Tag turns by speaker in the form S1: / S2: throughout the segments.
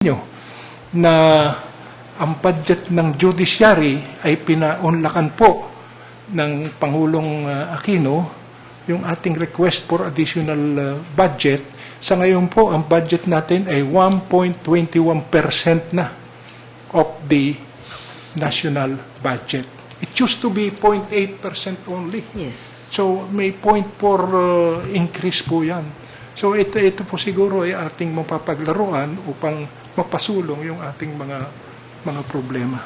S1: nyo na ang budget ng judiciary ay pinaunlakan po ng Pangulong Aquino, yung ating request for additional budget. Sa ngayon po, ang budget natin ay 1.21% na of the national budget. It used to be 0.8% only.
S2: Yes.
S1: So may 0.4 increase po yan. So ito po siguro ay ating mapapaglaruan upang mapasulong yung ating mga problema.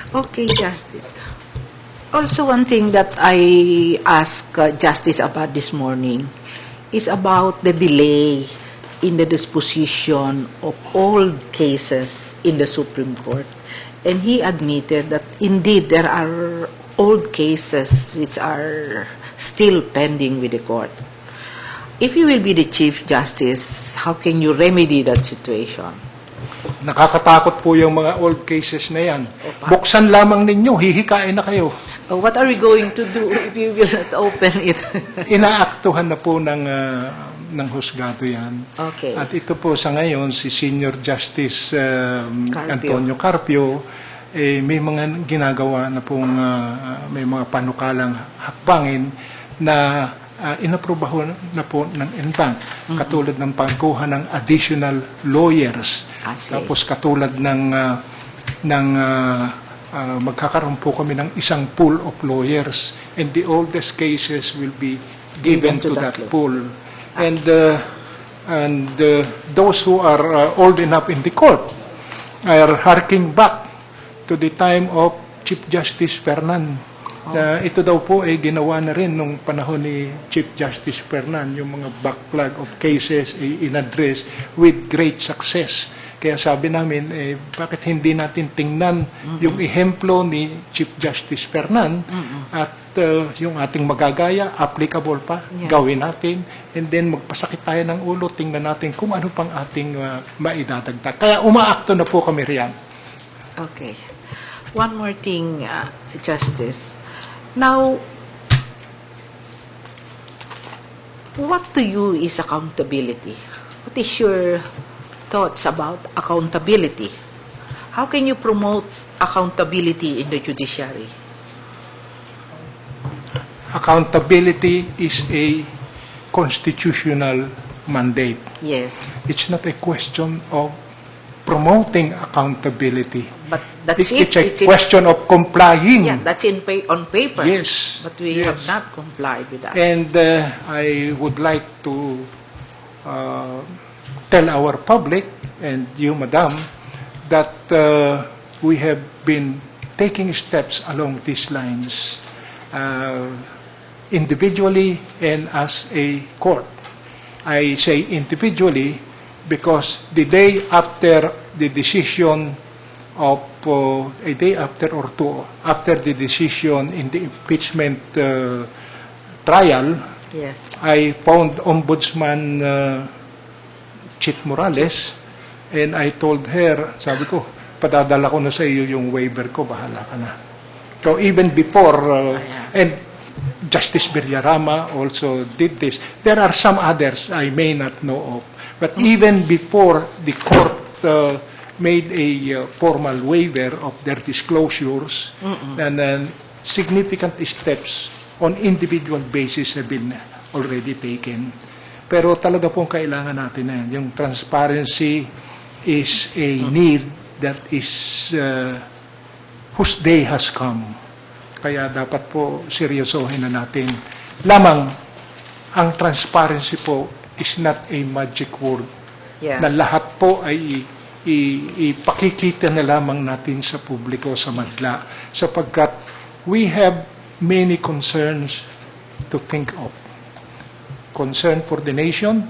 S2: Okay, Justice. Also, one thing that I asked Justice about this morning is about the delay in the disposition of all cases in the Supreme Court. And he admitted that indeed there are old cases which are still pending with the court. If you will be the Chief Justice, how can you remedy that situation?
S1: Nakakatakot po yung mga old cases na yan. Buksan lamang ninyo, hihikain na kayo.
S2: What are we going to do if you will not open it?
S1: Inaaktuhan na po ng husgado yan.
S2: Okay.
S1: At ito po sa ngayon, si Senior Justice Antonio Carpio, may mga ginagawa na pong may mga panukalang hakbangin na inaprubaho na po ng NBank. Katulad ng pagkuha ng additional lawyers. Tapos katulad ng magkakaroon po kami ng isang pool of lawyers, and the oldest cases will be given to that pool. And those who are old enough in the court are harking back to the time of Chief Justice Fernan. Ito daw po ay ginawa na rin nung panahon ni Chief Justice Fernan, yung mga backlog of cases ay in-address with great success. Kaya sabi namin, bakit hindi natin tingnan yung ehemplo ni Chief Justice Fernan at yung ating magagaya, applicable pa, gawin natin, and then magpasakit tayo ng ulo, tingnan natin kung ano pang ating maidadagdag. Kaya umaakto na po kami riyan.
S2: Okay. One more thing, Justice. Now, what to you is accountability? What is your thoughts about accountability? How can you promote accountability in the judiciary?
S1: Accountability is a constitutional mandate.
S2: Yes.
S1: It's not a question of promoting accountability.
S2: But that's
S1: It's a question of complying.
S2: Yeah, that's on paper.
S1: Yes.
S2: But we have not complied with that.
S1: And I would like to tell our public and you, Madam, that we have been taking steps along these lines individually and as a court. I say individually because the day after the decision of a day after or two after the decision in the impeachment trial,
S2: yes,
S1: I found Ombudsman Chit Morales and I told her, sabi ko, padadala ko na sa iyo yung waiver ko, bahala ka na. So even before, and Justice Villarama also did this. There are some others I may not know of. But even before the court made a formal waiver of their disclosures, and then significant steps on individual basis have been already taken. Pero talaga pong kailangan natin na yan. Yung transparency is a need that is whose day has come. Kaya dapat po seryosohin na natin. Lamang, ang transparency po is not a magic word.
S2: Yeah. Na
S1: lahat po ay ipakikita na lamang natin sa publiko, sa madla, sapagkat we have many concerns to think of. Concern for the nation,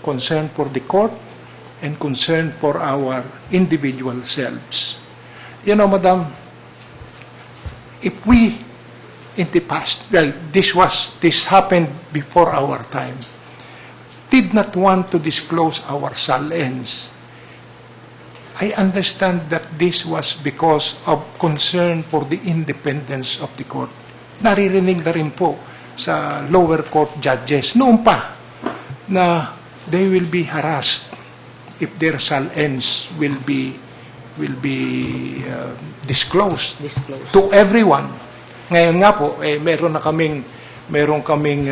S1: concern for the court, and concern for our individual selves. You know, Madam, if we, in the past, well, this happened before our time, did not want to disclose our salens, I understand that this was because of concern for the independence of the court. Naririnig na rin po sa lower court judges noon pa na they will be harassed if their salens will be disclosed
S2: Disclose.
S1: to everyone. Ngayon nga po, meron kaming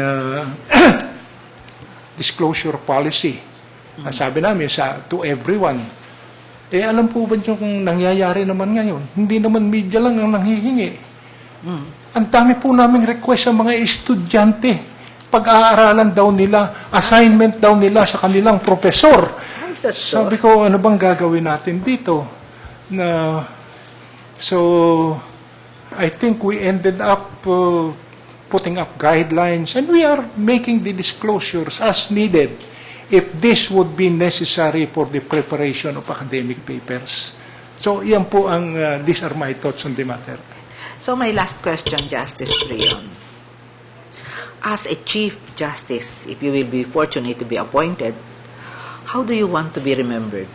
S1: disclosure policy. Sabi namin to everyone. Alam po ba niyo kung nangyayari naman ngayon? Hindi naman media lang ang nanghihingi. Ang dami po naming request sa mga estudyante. Pag-aaralan daw nila, assignment daw nila sa kanilang profesor.
S2: Is that so?
S1: Sabi ko, ano bang gagawin natin dito? So, I think we ended up putting up guidelines and we are making the disclosures as needed if this would be necessary for the preparation of academic papers. So, yan po these are my thoughts on the matter.
S2: So my last question, Justice Brion. As a Chief Justice, if you will be fortunate to be appointed, how do you want to be remembered?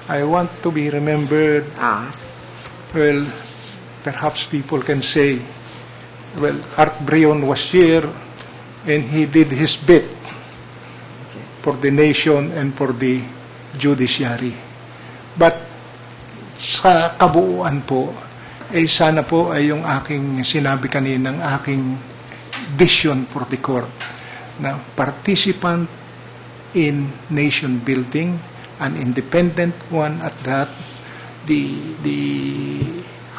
S1: I want to be remembered,
S2: As
S1: well, perhaps people can say, well, Art Brion was here and he did his bit for the nation and for the judiciary. But sa kabuuan po, sana po ay yung aking sinabi kaninang aking vision for the court na participant in nation building, an independent one at that,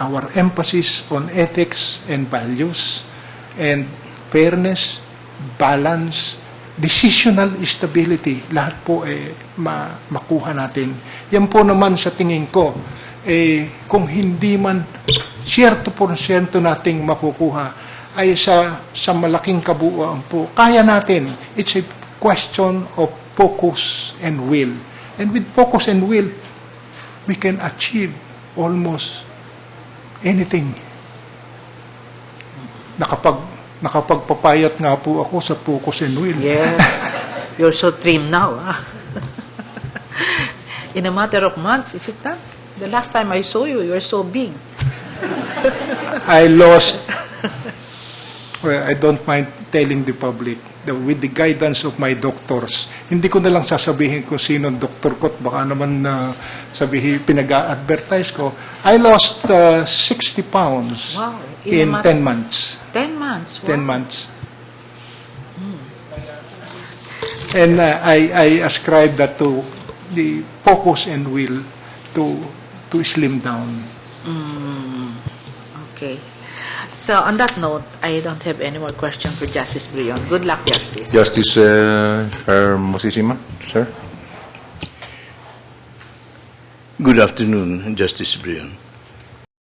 S1: our emphasis on ethics and values and fairness, balance, decisional stability, lahat po makuha natin. Yan po naman sa tingin ko, kung hindi man siyerto porsyento nating makukuha, ay sa malaking kabuuan po, kaya natin. It's a question of focus and will. And with focus and will, we can achieve almost anything. Nakapagpapayat nga po ako sa focus and will.
S2: yes, you're so trim now. In a matter of months, is it that? The last time I saw you, you're so big.
S1: I lost, well, I don't mind telling the public, with the guidance of my doctors, hindi ko na lang sasabihin kung sino ang doktor ko at baka naman sabihin, pinag-a-advertise ko. I lost 60 pounds
S2: Wow.
S1: in 10 months.
S2: 10 months? Wow.
S1: 10 months. And I ascribe that to the focus and will to slim down.
S2: Okay. So on that note, I don't have any more questions for Justice Brion. Good luck, Justice.
S3: Justice Hermosissima, sir.
S4: Good afternoon, Justice Brion.